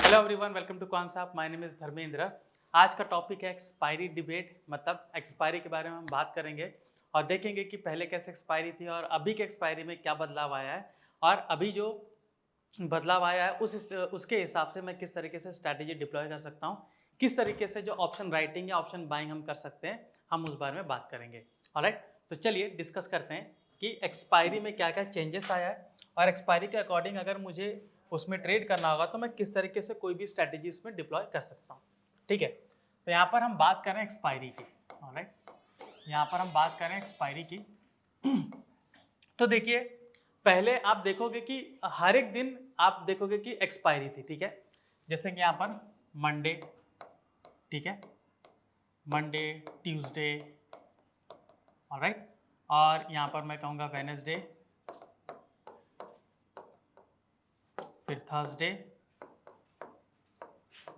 Hello everyone, welcome to concept. My name is Dharmendra. आज का topic है एक्सपायरी डिबेट, मतलब एक्सपायरी के बारे में हम बात करेंगे और देखेंगे कि पहले कैसे एक्सपायरी थी और अभी के एक्सपायरी में क्या बदलाव आया है और अभी जो बदलाव आया है उसके हिसाब से मैं किस तरीके से स्ट्रैटेजी डिप्लॉय कर सकता हूँ, किस तरीके से जो ऑप्शन राइटिंग या ऑप्शन बाइंग हम कर सकते हैं, हम उस बारे में बात करेंगे। ऑलराइट, तो चलिए डिस्कस करते हैं कि एक्सपायरी में क्या क्या चेंजेस आया है और एक्सपायरी के अकॉर्डिंग अगर मुझे उसमें ट्रेड करना होगा तो मैं किस तरीके से कोई भी स्ट्रैटेजी इसमें डिप्लॉय कर सकता हूँ। ठीक है, तो यहाँ पर हम बात करें एक्सपायरी की। ऑलराइट, यहाँ पर हम बात करें एक्सपायरी की। तो देखिए, पहले आप देखोगे कि हर एक दिन आप देखोगे कि एक्सपायरी थी। ठीक है, जैसे कि यहाँ पर मंडे, ठीक है, मंडे, ट्यूसडे, ऑलराइट, और यहाँ पर मैं कहूँगा वेडनेसडे, फिर थर्सडे,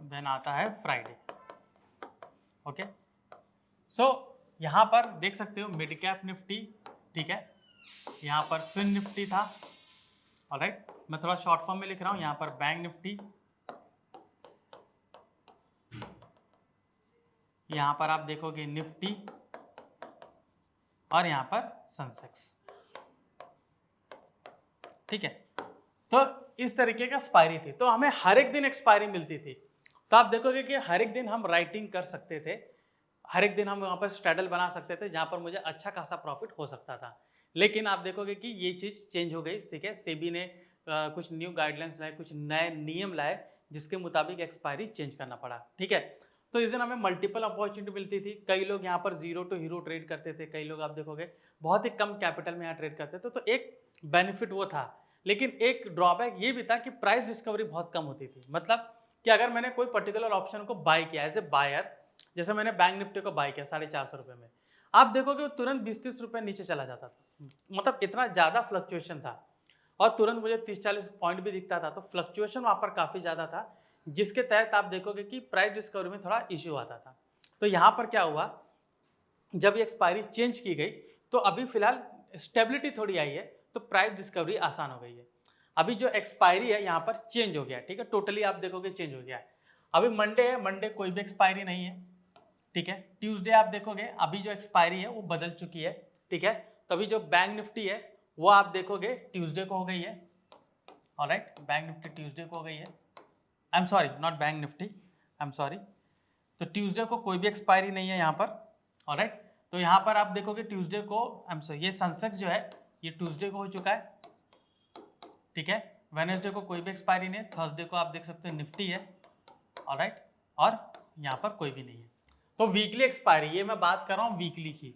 देन आता है फ्राइडे। ओके, सो यहाँ पर देख सकते हो मिड कैप निफ्टी, ठीक है, यहाँ पर फिन निफ्टी था। ऑलराइट, मैं थोड़ा शॉर्ट फॉर्म में लिख रहा हूँ। यहाँ पर बैंक निफ्टी, यहाँ पर आप देखोगे निफ्टी और यहाँ पर सेंसेक्स। ठीक है, तो इस तरीके का एक्सपायरी थी, तो हमें हर एक दिन एक्सपायरी मिलती थी। तो आप देखोगे कि हर एक दिन हम राइटिंग कर सकते थे, हर एक दिन हम वहाँ पर स्ट्रैडल बना सकते थे जहाँ पर मुझे अच्छा खासा प्रॉफिट हो सकता था। लेकिन आप देखोगे कि ये चीज़ चेंज हो गई। ठीक है, सेबी ने कुछ न्यू गाइडलाइंस लाए, कुछ नए नियम लाए जिसके मुताबिक एक्सपायरी चेंज करना पड़ा। ठीक है, तो इस दिन हमें मल्टीपल अपॉर्चुनिटी मिलती थी। कई लोग यहाँ पर जीरो टू हीरो ट्रेड करते थे, कई लोग आप देखोगे बहुत ही कम कैपिटल में यहाँ ट्रेड करते थे। तो एक बेनिफिट वो था, लेकिन एक ड्रॉबैक ये भी था कि प्राइस डिस्कवरी बहुत कम होती थी। मतलब कि अगर मैंने कोई पर्टिकुलर ऑप्शन को बाय किया एज ए बायर, जैसे मैंने बैंक निफ्टी को बाय किया 450 रुपये में, आप देखोगे वो तुरंत 20-30 रुपये नीचे चला जाता था। मतलब इतना ज़्यादा फ्लक्चुएशन था और तुरंत मुझे 30-40 पॉइंट भी दिखता था। तो फ्लक्चुएशन वहाँ पर काफ़ी ज़्यादा था, जिसके तहत आप देखोगे कि प्राइस डिस्कवरी में थोड़ा इश्यू आता था। तो यहाँ पर क्या हुआ, जब ये एक्सपायरी चेंज की गई तो अभी फिलहाल स्टेबिलिटी थोड़ी आई है, तो प्राइस डिस्कवरी आसान हो गई है। अभी जो एक्सपायरी है यहाँ पर चेंज हो गया। ठीक है, टोटली आप देखोगे चेंज हो गया है। अभी मंडे है, मंडे कोई भी एक्सपायरी नहीं है। ठीक है, ट्यूसडे आप देखोगे अभी जो एक्सपायरी है वो बदल चुकी है। ठीक है, तो अभी जो बैंक निफ्टी है वो आप देखोगे ट्यूसडे को हो गई है। ऑलराइट, बैंक निफ्टी ट्यूसडे को हो गई है। I am sorry, not bank Nifty, I am sorry. तो ट्यूसडे को कोई भी एक्सपायरी नहीं है यहाँ पर। ऑलराइट, तो यहाँ पर आप देखोगे ट्यूसडे को, आई एम सॉरी, ये सेंसेक्स जो है ये ट्यूसडे को हो चुका है। ठीक है, वेडनेसडे को कोई भी एक्सपायरी नहीं है। थर्सडे को आप देख सकते हैं निफ्टी है। ऑलराइट, और यहाँ पर कोई भी नहीं है। तो वीकली एक्सपायरी, ये मैं बात कर रहा हूँ वीकली की,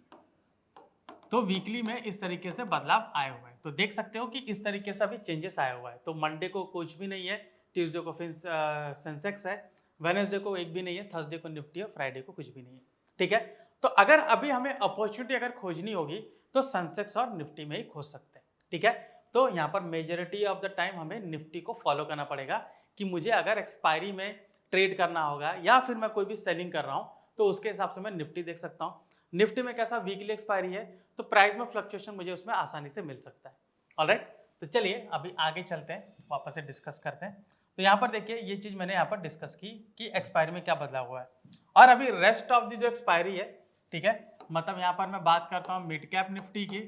तो वीकली में इस तरीके से बदलाव आए हुए हैं। तो देख सकते हो कि इस तरीके से अभी चेंजेस आया हुआ है। तो मंडे को कुछ भी नहीं है, ट्यूसडे को फिर सेंसेक्स है, वेडनेसडे को एक भी नहीं है, थर्सडे को निफ्टी है, फ्राइडे को कुछ भी नहीं है। ठीक है, तो अगर अभी हमें अपॉर्चुनिटी अगर खोजनी होगी तो सेंसेक्स और निफ्टी में ही खोज सकते हैं। ठीक है, तो यहाँ पर मेजोरिटी ऑफ द टाइम हमें निफ्टी को फॉलो करना पड़ेगा कि मुझे अगर एक्सपायरी में ट्रेड करना होगा या फिर मैं कोई भी सेलिंग कर रहा हूँ तो उसके हिसाब से मैं निफ्टी देख सकता हूँ। निफ्टी में कैसा वीकली एक्सपायरी है तो प्राइस में फ्लक्चुएशन मुझे उसमें आसानी से मिल सकता है। ऑलराइट, तो चलिए अभी आगे चलते हैं, वापस से डिस्कस करते हैं। तो यहाँ पर देखिए ये चीज़ मैंने यहाँ पर डिस्कस की कि एक्सपायरी में क्या बदलाव हुआ है। और अभी रेस्ट ऑफ दी जो एक्सपायरी है, ठीक है, मतलब यहाँ पर मैं बात करता हूँ मिड कैप निफ्टी की,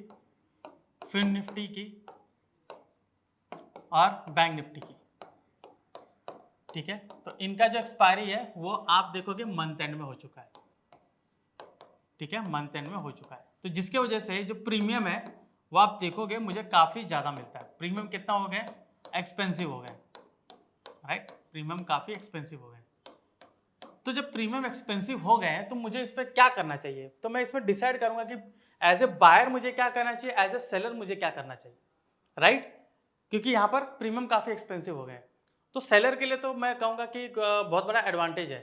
फिन निफ्टी की और बैंक निफ्टी की। ठीक है, तो इनका जो एक्सपायरी है वो आप देखोगे मंथ एंड में हो चुका है। ठीक है, मंथ एंड में हो चुका है, तो जिसके वजह से जो प्रीमियम है वो आप देखोगे मुझे काफ़ी ज़्यादा मिलता है। प्रीमियम कितना हो गया, एक्सपेंसिव हो गया। राइट, प्रीमियम काफ़ी एक्सपेंसिव हो गए। तो जब प्रीमियम एक्सपेंसिव हो गए हैं तो मुझे इस पर क्या करना चाहिए, तो मैं इसमें डिसाइड करूंगा कि एज ए बायर मुझे क्या करना चाहिए, एज ए सेलर मुझे क्या करना चाहिए। राइट, क्योंकि यहाँ पर प्रीमियम काफ़ी एक्सपेंसिव हो गए हैं। तो सेलर के लिए तो मैं कहूँगा कि एक बहुत बड़ा एडवांटेज है,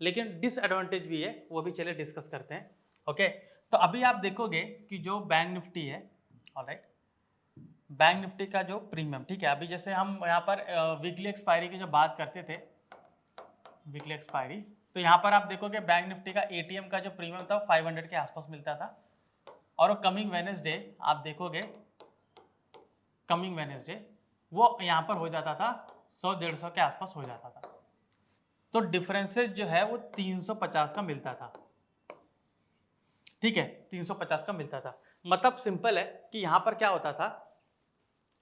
लेकिन डिसएडवांटेज भी है, वो भी चलिए डिस्कस करते हैं। ओके, तो अभी आप देखोगे कि जो बैंक निफ्टी है, ऑलराइट, बैंक निफ्टी का जो प्रीमियम, ठीक है, अभी जैसे हम यहाँ पर वीकली एक्सपायरी की जो बात करते थे, वीकली एक्सपायरी, तो यहाँ पर आप देखोगे बैंक निफ्टी का एटीएम का जो प्रीमियम था 500 के आसपास मिलता था, और वो कमिंग वेडनेसडे आप देखोगे, कमिंग वेडनेसडे वो यहाँ पर हो जाता था 100-150 के आसपास हो जाता था। तो डिफरेंसेस जो है वो 350 का मिलता था, ठीक है, 350 का मिलता था। मतलब सिंपल है कि यहाँ पर क्या होता था,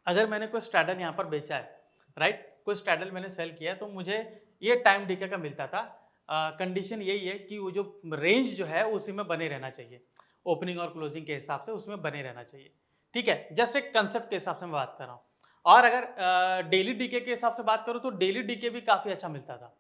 अगर मैंने कोई स्ट्रैडल यहाँ पर बेचा है, राइट, कोई स्ट्रैडल मैंने सेल किया तो मुझे ये टाइम डीके का मिलता था। कंडीशन यही है कि वो जो रेंज जो है उसी में बने रहना चाहिए, ओपनिंग और क्लोजिंग के हिसाब से उसमें बने रहना चाहिए, ठीक है। जस्ट एक कंसेप्ट के हिसाब से मैं बात कर रहा हूँ। और अगर डेली डीके के हिसाब से बात करूँ तो डेली डीके भी काफ़ी अच्छा मिलता था,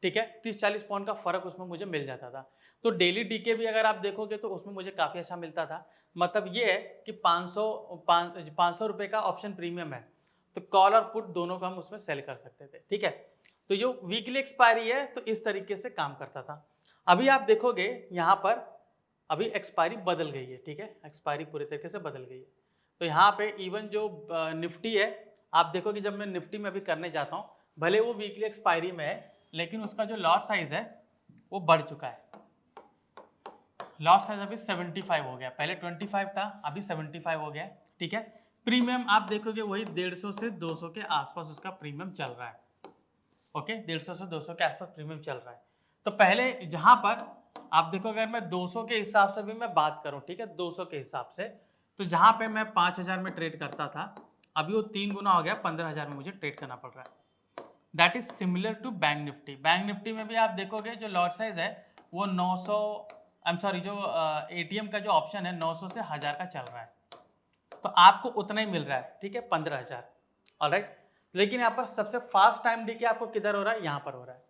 ठीक है, 30-40 पॉइंट का फर्क उसमें मुझे मिल जाता था। तो डेली डीके भी अगर आप देखोगे तो उसमें मुझे काफ़ी अच्छा मिलता था। मतलब ये है कि 500 रुपये का ऑप्शन प्रीमियम है, तो कॉल और पुट दोनों को हम उसमें सेल कर सकते थे, ठीक है। तो जो वीकली एक्सपायरी है तो इस तरीके से काम करता था। अभी आप देखोगे यहाँ पर अभी एक्सपायरी बदल गई है, ठीक है, एक्सपायरी पूरे तरीके से बदल गई है। तो यहाँ पे इवन जो निफ्टी है, आप देखोगे जब मैं निफ्टी में अभी करने जाता हूँ, भले वो वीकली एक्सपायरी में है लेकिन उसका जो लॉट साइज है वो बढ़ चुका है। लॉट साइज अभी 75 हो गया, पहले 25 था, अभी 75 हो गया, ठीक है। प्रीमियम आप देखोगे वही 150 से 200 के आसपास उसका प्रीमियम चल रहा है, ओके, 150 से 200 के आसपास प्रीमियम चल रहा है। तो पहले जहां पर आप देखो, अगर मैं 200 के हिसाब से भी मैं बात करूं, ठीक है, 200 के हिसाब से, तो जहां पे मैं 5000 में ट्रेड करता था, अभी वो 3 गुना हो गया, 15000 में मुझे ट्रेड करना पड़ रहा है। That is similar to bank Nifty. Bank Nifty में भी आप देखोगे जो लॉट साइज है वो 900, आई एम सॉरी, जो एटीएम का जो ऑप्शन है 900 से 1000 का चल रहा है, तो आपको उतना ही मिल रहा है, ठीक है, 15000, ऑलराइट। लेकिन यहाँ पर सबसे फास्ट टाइम डीके आपको किधर हो रहा है, यहाँ पर हो रहा है,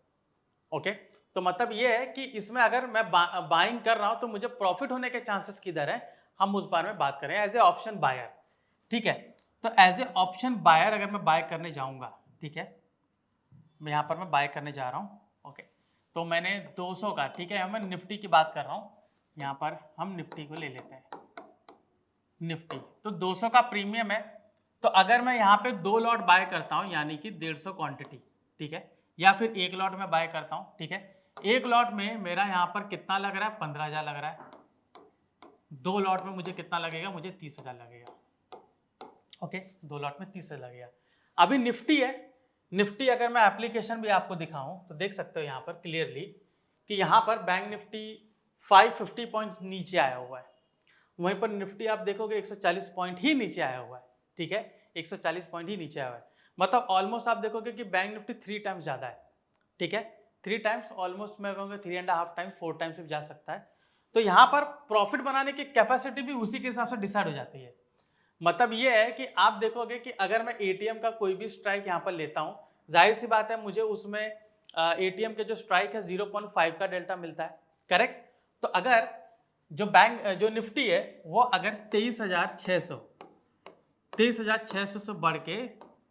ओके। तो मतलब ये है कि इसमें अगर मैं बाइंग कर रहा हूँ तो मुझे प्रॉफिट होने के चांसेस किधर है, हम उस बारे में बात करें एज ए ऑप्शन बायर, ठीक है। तो एज ए ऑप्शन बायर अगर मैं बाय करने जाऊंगा, ठीक है, मैं यहाँ पर मैं बाय करने जा रहा हूँ, ओके, तो मैंने 200 का, ठीक है, मैं निफ्टी की बात कर रहा हूँ, यहाँ पर हम निफ्टी को ले लेते हैं, निफ्टी तो 200 का प्रीमियम है। तो अगर मैं यहाँ पे 2 लॉट बाय करता हूँ यानी कि 150 क्वांटिटी, ठीक है, या फिर 1 लॉट में बाय करता हूँ, ठीक है, 1 लॉट में मेरा यहाँ पर कितना लग रहा है, 15000 लग रहा है। 2 लॉट में मुझे कितना लगेगा, मुझे 30000 लगेगा, ओके, 2 लॉट में 30000 लगेगा। अभी निफ्टी है, निफ्टी अगर मैं एप्लीकेशन भी आपको दिखाऊं तो देख सकते हो यहाँ पर क्लियरली कि यहाँ पर बैंक निफ्टी 550 पॉइंट्स नीचे आया हुआ है, वहीं पर निफ्टी आप देखोगे 140 पॉइंट ही नीचे आया हुआ है, ठीक है, 140 पॉइंट ही नीचे आया हुआ है। मतलब ऑलमोस्ट आप देखोगे कि बैंक निफ्टी 3 टाइम्स ज़्यादा है, ठीक है, 3 टाइम्स, ऑलमोस्ट मैं कहूँगा 3.5 टाइम्स, 4 टाइम्स से जा सकता है। तो यहाँ पर प्रॉफिट बनाने की कैपेसिटी भी उसी के हिसाब से डिसाइड हो जाती है। मतलब ये है कि आप देखोगे कि अगर मैं एटीएम का कोई भी स्ट्राइक यहाँ पर लेता हूँ, जाहिर सी बात है मुझे उसमें एटीएम के जो स्ट्राइक है 0.5 का डेल्टा मिलता है, करेक्ट। तो अगर जो निफ्टी है वो अगर 23,600 से बढ़ के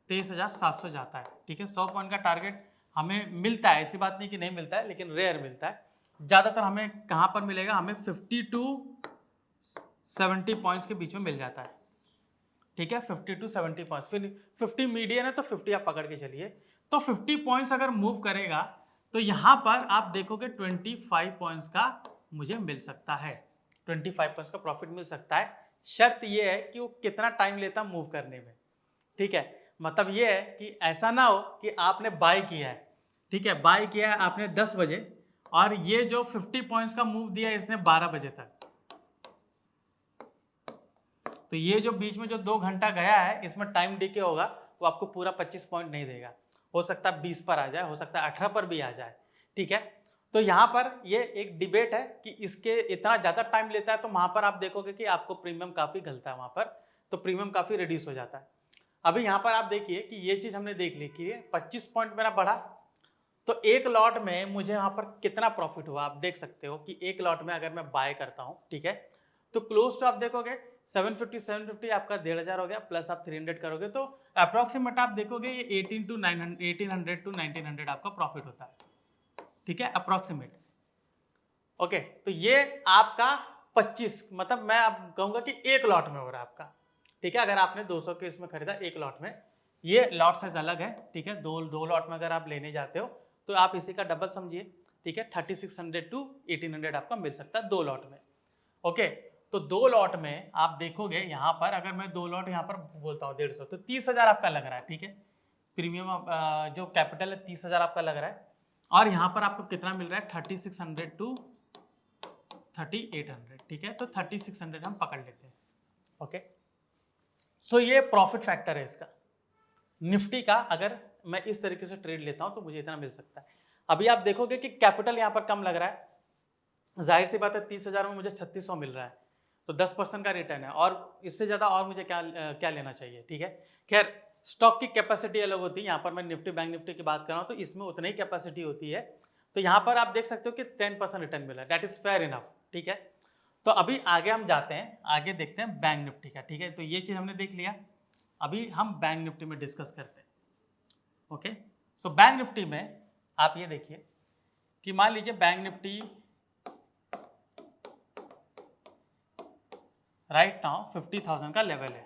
23,700 जाता है, ठीक है, 100 पॉइंट का टारगेट हमें मिलता है, ऐसी बात नहीं कि नहीं मिलता है, लेकिन रेयर मिलता है। ज़्यादातर हमें कहाँ पर मिलेगा, हमें 50 टू 70 पॉइंट्स के बीच में मिल जाता है, ठीक है, 50 टू 70 पॉइंट्स, फिर 50 मीडियन है तो 50 आप पकड़ के चलिए। तो 50 पॉइंट्स अगर मूव करेगा तो यहाँ पर आप देखोगे 25 पॉइंट्स का मुझे मिल सकता है, 25 पॉइंट्स का प्रॉफिट मिल सकता है। शर्त ये है कि वो कितना टाइम लेता मूव करने में, ठीक है। मतलब ये है कि ऐसा ना हो कि आपने बाय किया है, ठीक है, बाय किया है आपने 10 बजे और ये जो 50 पॉइंट्स का मूव दिया है इसने 12 बजे तक, तो ये जो बीच में जो 2 घंटा गया है इसमें टाइम डीके होगा, वो आपको पूरा 25 पॉइंट नहीं देगा, हो सकता है 20 पर आ जाए, हो सकता है 18 पर भी आ जाए, ठीक है। तो यहाँ पर ये एक डिबेट है कि इसके इतना ज़्यादा टाइम लेता है, तो वहाँ पर आप देखोगे कि आपको प्रीमियम काफ़ी गलता है वहाँ पर, तो प्रीमियम काफ़ी रिड्यूस हो जाता है। अभी यहाँ पर आप देखिए कि ये चीज़ हमने देख ली कि 25 पॉइंट मेरा बढ़ा, तो एक लॉट में मुझे यहाँ पर कितना प्रॉफिट हुआ आप देख सकते हो कि एक लॉट में अगर मैं बाय करता हूँ, ठीक है, तो क्लोज टू आप देखोगे 750 आपका 1500 हो गया, प्लस आप 300 करोगे तो अप्रोक्सीमेट आप देखोगे ये 1800 टू 1900 आपका प्रॉफिट होता है, ठीक है, अप्रोक्सीमेट, ओके। तो ये आपका 25, मतलब मैं अब कहूँगा कि एक लॉट में हो रहा है आपका, ठीक है। अगर आपने 200 के इसमें खरीदा एक लॉट में, ये लॉट साइज अलग है, ठीक है, दो लॉट में अगर आप लेने जाते हो तो आप इसी का डबल समझिए, ठीक है, 3600 टू 1800 आपका मिल सकता है 2 लॉट में, ओके। तो 2 लॉट में आप देखोगे यहाँ पर अगर मैं 2 लॉट यहाँ पर बोलता हूँ 150, तो 30,000 आपका लग रहा है, ठीक है, प्रीमियम जो कैपिटल है 30,000 आपका लग रहा है। और यहाँ पर आपको कितना मिल रहा है 3600 टू 3800, ठीक है। तो 3600 हम पकड़ लेते हैं। ओके, सो ये प्रॉफिट फैक्टर है इसका निफ्टी का। अगर मैं इस तरीके से ट्रेड लेता हूं तो मुझे इतना मिल सकता है। अभी आप देखोगे कि कैपिटल यहाँ पर कम लग रहा है, जाहिर सी बात है 30,000 में मुझे 3600 मिल रहा है, तो 10% का रिटर्न है, और इससे ज़्यादा और मुझे क्या लेना चाहिए, ठीक है। खैर, स्टॉक की कैपेसिटी अलग होती है, यहाँ पर मैं निफ्टी बैंक निफ्टी की बात कर रहा हूँ तो इसमें उतनी ही कैपेसिटी होती है। तो यहाँ पर आप देख सकते हो कि 10% रिटर्न मिला है, दैट इज़ फेयर इनफ, ठीक है। तो अभी आगे हम जाते हैं, आगे देखते हैं बैंक निफ्टी का, ठीक है। तो ये चीज़ हमने देख लिया, अभी हम बैंक निफ्टी में डिस्कस करते हैं। ओके, सो बैंक निफ्टी में आप ये देखिए कि मान लीजिए बैंक निफ्टी राइट नाउ 50,000 का लेवल है।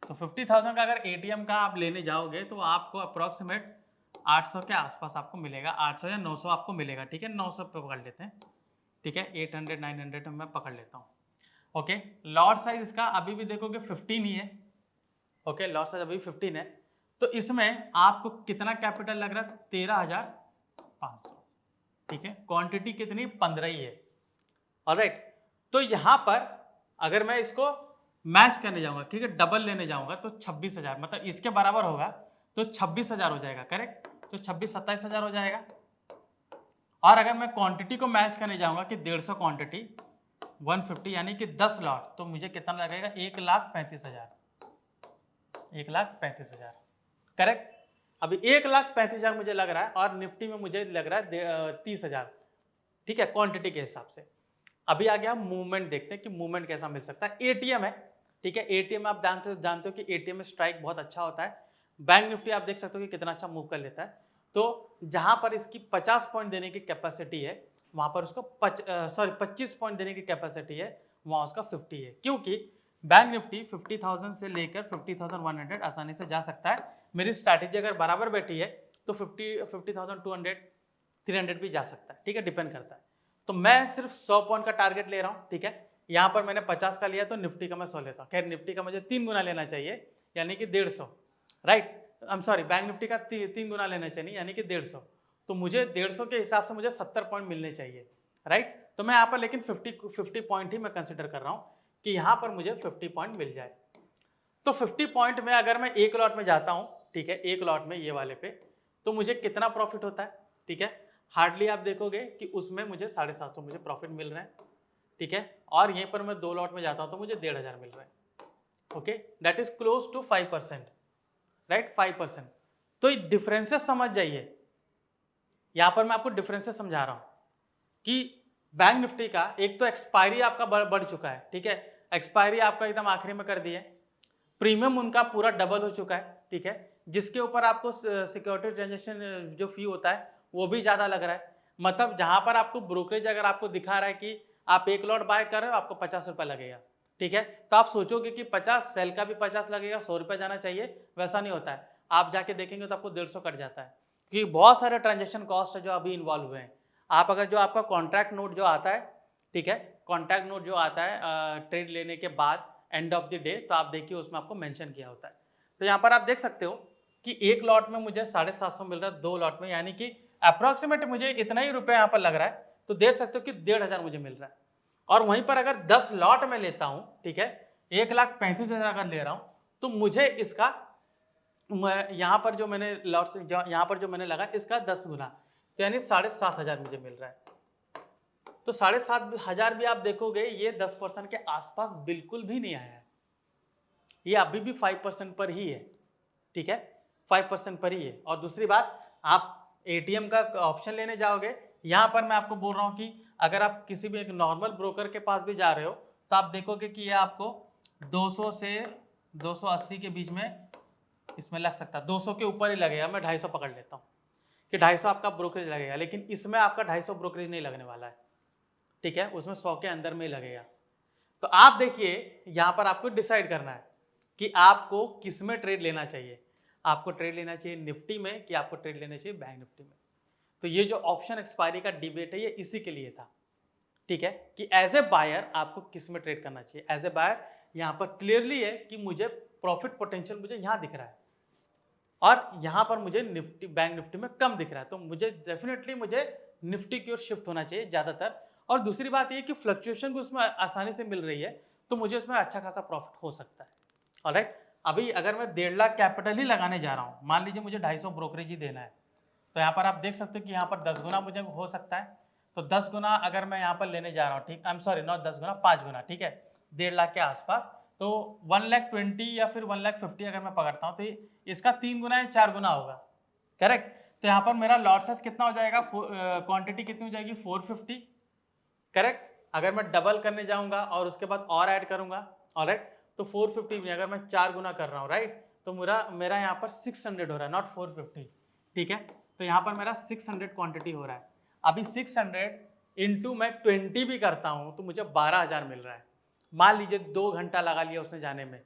तो 50,000 का अगर एटीएम का आप लेने जाओगे तो आपको अप्रोक्सीमेट 800 के आसपास आपको मिलेगा, 800 या 900 आपको मिलेगा, ठीक है। 900 पे पकड़ लेते हैं, ठीक है। 800 900 मैं पकड़ लेता हूँ। ओके, लॉट साइज इसका अभी भी देखोगे 15 ही है। ओके, लॉट साइज अभी 15 है। तो इसमें आपको कितना कैपिटल लग रहा है, 13,500, ठीक है। क्वांटिटी कितनी, 15 ही है। ऑलराइट, तो यहाँ पर अगर मैं इसको मैच करने जाऊंगा, ठीक है, डबल लेने जाऊंगा तो 26,000, मतलब इसके बराबर होगा तो 26,000 हो जाएगा, करेक्ट। तो 27,000 हो जाएगा। और अगर मैं क्वांटिटी को मैच करने जाऊंगा कि 150 क्वांटिटी 150 यानी कि 10 लॉट, तो मुझे कितना लगेगा, 1,35,000, 1,35,000, करेक्ट। अभी 1,35,000 मुझे लग रहा है और निफ्टी में मुझे लग रहा है 30,000, ठीक है, क्वांटिटी के हिसाब से। अभी आ गया मूवमेंट, देखते हैं कि मूवमेंट कैसा मिल सकता है। एटीएम है, ठीक है। एटीएम आप जानते हो कि एटीएम में स्ट्राइक बहुत अच्छा होता है। बैंक निफ्टी आप देख सकते हो कि कितना अच्छा मूव कर लेता है। तो जहां पर इसकी 50 पॉइंट देने की कैपेसिटी है, वहां पर उसको 25 पॉइंट देने की कैपेसिटी है, वहां उसका 50 है, क्योंकि बैंक निफ्टी 50,000 से लेकर 50,100 आसानी से जा सकता है। मेरी स्ट्रैटेजी अगर बराबर बैठी है तो 50,200 300 भी जा सकता है, ठीक है, डिपेंड करता है। तो मैं सिर्फ 100 पॉइंट का टारगेट ले रहा हूँ, ठीक है। यहाँ पर मैंने 50 का लिया तो निफ्टी का मैं 100 लेता हूँ। खैर, निफ्टी का मुझे 3 गुना लेना चाहिए, यानी कि 150, right. I am sorry, bank Nifty का 3 गुना लेना चाहिए, यानी कि 150। तो मुझे 150 के हिसाब से मुझे 70 पॉइंट मिलने चाहिए, राइट। तो मैं यहाँ पर लेकिन 50 पॉइंट ही मैं कंसिडर कर रहा हूँ कि यहाँ पर मुझे 50 पॉइंट मिल जाए। तो 50 पॉइंट में अगर मैं एक लॉट में जाता हूँ, ठीक है, एक लॉट में ये वाले पे, तो मुझे कितना प्रॉफिट होता है, ठीक है। हार्डली आप देखोगे कि उसमें मुझे 750 मुझे प्रॉफिट मिल रहा है, ठीक है। और यहीं पर मैं 2 लॉट में जाता हूँ तो मुझे 1,500 मिल रहा है। Okay, that is close to 5%, right, 5%। तो ये डिफरेंसेस समझ जाइए, यहाँ पर मैं आपको डिफरेंसेस समझा रहा हूँ कि बैंक निफ्टी का एक तो एक्सपायरी आपका बढ़ चुका है, ठीक है। एक्सपायरी आपका एकदम आखिरी में कर दिया है। प्रीमियम उनका पूरा डबल हो चुका है, ठीक है, जिसके ऊपर आपको सिक्योरिटी ट्रांजेक्शन जो फी होता है वो भी ज़्यादा लग रहा है। मतलब जहाँ पर आपको ब्रोकरेज अगर आपको दिखा रहा है कि आप एक लॉट बाय कर रहे हो, आपको 50 रुपये लगेगा, ठीक है। तो आप सोचोगे कि 50 सेल का भी 50 लगेगा, 100 रुपये जाना चाहिए, वैसा नहीं होता है। आप जाके देखेंगे तो आपको 150 कट जाता है, क्योंकि बहुत सारे ट्रांजेक्शन कॉस्ट है जो अभी इन्वॉल्व हुए हैं। आप अगर जो आपका कॉन्ट्रैक्ट नोट जो आता है, ठीक है, कॉन्ट्रैक्ट नोट जो आता है ट्रेड लेने के बाद एंड ऑफ द डे, तो आप देखिए उसमें आपको मेंशन किया होता है। तो यहाँ पर आप देख सकते हो कि एक लॉट में मुझे 750 मिल रहा है, 2 लॉट में यानी कि अप्रोक्सीमेट मुझे इतना ही रुपये यहाँ पर लग रहा है। तो देख सकते हो कि 1,500 मुझे मिल रहा है। और वहीं पर अगर 10 लॉट में लेता हूँ, ठीक है, 1,35,000 अगर ले रहा हूँ, तो मुझे इसका यहाँ पर जो मैंने लॉट यहाँ पर जो मैंने लगा इसका 10 गुना, तो यानी 7,500 मुझे मिल रहा है। तो 7,500 भी आप देखोगे ये 10% के आसपास बिल्कुल भी नहीं आया है, ये अभी भी 5% पर ही है, ठीक है, 5% पर ही है। और दूसरी बात, आप एटीएम का ऑप्शन लेने जाओगे, यहाँ पर मैं आपको बोल रहा हूँ कि अगर आप किसी भी एक नॉर्मल ब्रोकर के पास भी जा रहे हो तो आप देखोगे कि ये आपको 200 से 280 के बीच में इसमें लग सकता है, 200 के ऊपर ही लगेगा। मैं 250 पकड़ लेता हूँ कि 250 आपका ब्रोकरेज लगेगा, लेकिन इसमें आपका 250 ब्रोकरेज नहीं लगने वाला है, ठीक है, उसमें 100 के अंदर में ही लगेगा। तो आप देखिए यहाँ पर आपको डिसाइड करना है कि आपको किस में ट्रेड लेना चाहिए। आपको ट्रेड लेना चाहिए निफ्टी में कि आपको ट्रेड लेना चाहिए बैंक निफ्टी में। तो ये जो ऑप्शन एक्सपायरी का डिबेट है ये इसी के लिए था, ठीक है, कि एज ए बायर आपको किस में ट्रेड करना चाहिए। एज ए बायर यहाँ पर क्लियरली है कि मुझे प्रॉफिट पोटेंशियल मुझे यहाँ दिख रहा है, और यहाँ पर मुझे निफ्टी, बैंक निफ्टी में कम दिख रहा है, तो मुझे डेफिनेटली मुझे निफ्टी की ओर शिफ्ट होना चाहिए ज़्यादातर। और दूसरी बात ये कि फ्लक्चुएशन भी उसमें आसानी से मिल रही है, तो मुझे उसमें अच्छा खासा प्रॉफिट हो सकता है। ऑलराइट, अभी अगर मैं 1.5 लाख कैपिटल ही लगाने जा रहा हूँ, मान लीजिए मुझे 250 ब्रोकरेज ही देना है, तो यहाँ पर आप देख सकते हो कि यहाँ पर 10 गुना मुझे हो सकता है। तो 10 गुना अगर मैं यहाँ पर लेने जा रहा हूँ, ठीक, आई एम सॉरी, नॉट 10 गुना, 5 गुना, ठीक है, 1.5 लाख के आसपास, तो 1,20,000 या फिर 1,50,000 अगर मैं पकड़ता हूँ, तो इसका 3 गुना या 4 गुना होगा, करेक्ट। तो यहाँ पर मेरा लॉट साइज कितना हो जाएगा, क्वांटिटी कितनी हो जाएगी, 450, करेक्ट। अगर मैं डबल करने जाऊंगा और उसके बाद और ऐड करूंगा, ऑलराइट, तो 450 में अगर मैं 4 गुना कर रहा हूँ, राइट, तो मेरा यहाँ पर 600 हो रहा है, नॉट 450, ठीक है। तो यहाँ पर मेरा 600 क्वांटिटी हो रहा है। अभी 600 इंटू मैं 20 भी करता हूँ तो मुझे 12,000 मिल रहा है। मान लीजिए 2 घंटा लगा लिया उसने जाने में,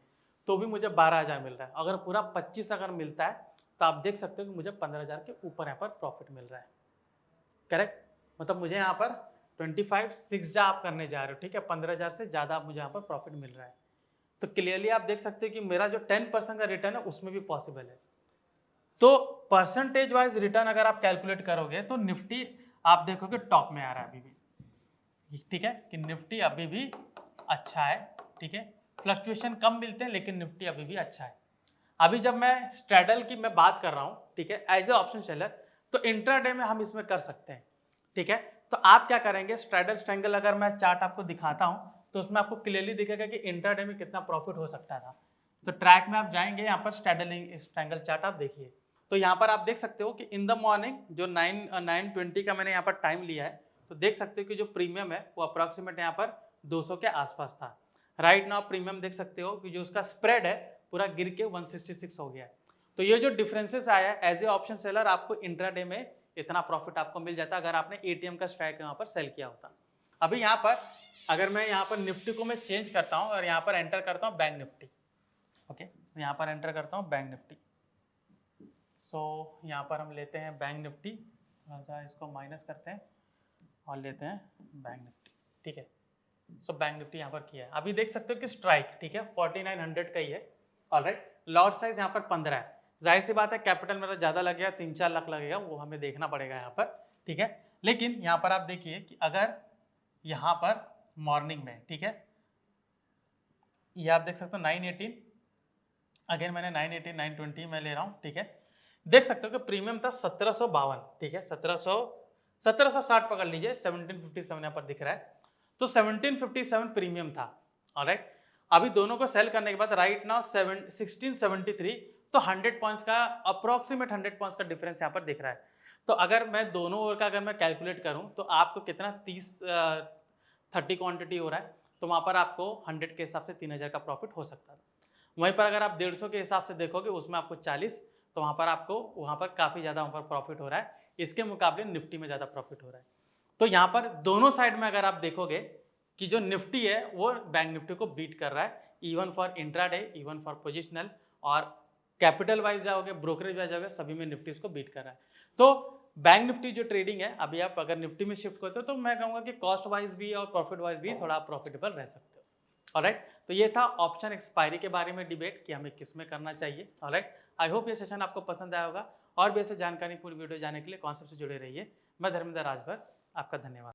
तो भी मुझे 12,000 मिल रहा है। अगर पूरा 25 अगर मिलता है तो आप देख सकते हो कि मुझे 15,000 के ऊपर यहाँ पर प्रॉफिट मिल रहा है, करेक्ट। मतलब मुझे यहाँ पर 25 आप करने जा रहे हो, ठीक है, 15,000 से ज़्यादा मुझे यहाँ पर प्रॉफिट मिल रहा है। तो क्लियरली आप देख सकते हो कि मेरा जो 10% का रिटर्न है उसमें भी पॉसिबल है। तो परसेंटेज वाइज रिटर्न अगर आप कैलकुलेट करोगे तो निफ्टी आप देखोगे टॉप में आ रहा है अभी भी, ठीक है, कि निफ्टी अभी भी अच्छा है, ठीक है। फ्लक्चुएशन कम मिलते हैं लेकिन निफ्टी अभी भी अच्छा है। अभी जब मैं स्ट्रैडल की मैं बात कर रहा हूँ, ठीक है, एज ए ऑप्शन सेलर, तो इंट्राडे में हम इसमें कर सकते हैं, ठीक है। तो आप क्या करेंगे, स्ट्रैडल स्ट्रैंगल अगर मैं चार्ट आपको दिखाता हूँ तो उसमें आपको क्लियरली दिखेगा कि इंट्राडे में कितना प्रॉफिट हो सकता था। तो ट्रैक में आप जाएंगे, यहाँ पर स्ट्रैडल स्ट्रैंगल चार्ट आप देखिए, तो यहाँ पर आप देख सकते हो कि इन द मॉर्निंग जो 9:20 का मैंने यहाँ पर टाइम लिया है, तो देख सकते हो कि जो प्रीमियम है वो अप्रॉक्सीमेट यहाँ पर 200 के आसपास था। राइट नाउ प्रीमियम देख सकते हो कि जो उसका स्प्रेड है पूरा गिर के 166 हो गया है। तो ये जो डिफरेंसेस आया है, एज ए ऑप्शन सेलर आपको इंट्राडे में इतना प्रॉफिट आपको मिल जाता अगर आपने एटीएम का स्ट्राइक यहाँ पर सेल किया होता। अभी यहाँ पर अगर मैं यहाँ पर निफ्टी को मैं चेंज करता हूँ और यहाँ पर एंटर करता हूँ बैंक निफ्टी, ओके, यहाँ पर एंटर करता हूँ बैंक निफ्टी। सो यहाँ पर हम लेते हैं बैंक निफ्टी, थोड़ा इसको माइनस करते हैं और लेते हैं बैंक निफ्टी, ठीक है। सो बैंक निफ्टी यहाँ पर किया है, अभी देख सकते हो कि स्ट्राइक, ठीक है, 4900 का ही है, ऑलराइट। लॉट साइज यहाँ पर 15 है, जाहिर सी बात है कैपिटल मेरा ज़्यादा लगेगा, 3-4 लाख लगेगा, वो हमें देखना पड़ेगा यहाँ पर, ठीक है। लेकिन यहाँ पर आप देखिए कि अगर यहाँ पर मॉर्निंग में, ठीक है, ये आप देख सकते हो 918, अगेन मैंने 918 920 में ले रहा हूँ, ठीक है। देख सकते हो कि प्रीमियम था 1752, ठीक है, 1760 पकड़ लीजिए, 1757 यहाँ पर दिख रहा है, तो 1757 प्रीमियम था, ऑलराइट। अभी दोनों को सेल करने के बाद राइट नाउ 1673, तो 100 पॉइंट्स का अप्रॉक्सीमेट 100 पॉइंट्स का डिफरेंस यहाँ पर दिख रहा है। तो अगर मैं दोनों ओर का अगर मैं कैलकुलेट करूं तो आपको कितना 30 क्वांटिटी हो रहा है, तो वहाँ पर आपको 100 के हिसाब से 3000 का प्रॉफिट हो सकता था। वहीं पर अगर आप 150 के हिसाब से देखोगे उसमें आपको 40, तो वहाँ पर काफ़ी ज़्यादा वहाँ पर प्रॉफिट हो रहा है, इसके मुकाबले निफ्टी में ज़्यादा प्रॉफिट हो रहा है। तो यहाँ पर दोनों साइड में अगर आप देखोगे कि जो निफ्टी है वो बैंक निफ्टी को बीट कर रहा है, even for intraday, even for positional, और कैपिटल वाइज जाओगे, ब्रोकरेज वाइज जाओगे, सभी में निफ्टी उसको बीट कर रहा है। तो बैंक निफ्टी जो ट्रेडिंग है, अभी आप अगर निफ्टी में शिफ्ट करते हो तो मैं कहूँगा कि कॉस्ट वाइज भी और प्रॉफिट वाइज भी थोड़ा प्रॉफिटेबल रह सकते हो, ऑलराइट। तो ये था ऑप्शन एक्सपायरी के बारे में डिबेट कि हमें किस में करना चाहिए, ऑलराइट। आई होप ये सेशन आपको पसंद आया होगा, और भी ऐसे जानकारी पूरी वीडियो जाने के लिए कॉन्सेप्ट से जुड़े रहिए। मैं धर्मेंद्र राजभर, आपका धन्यवाद।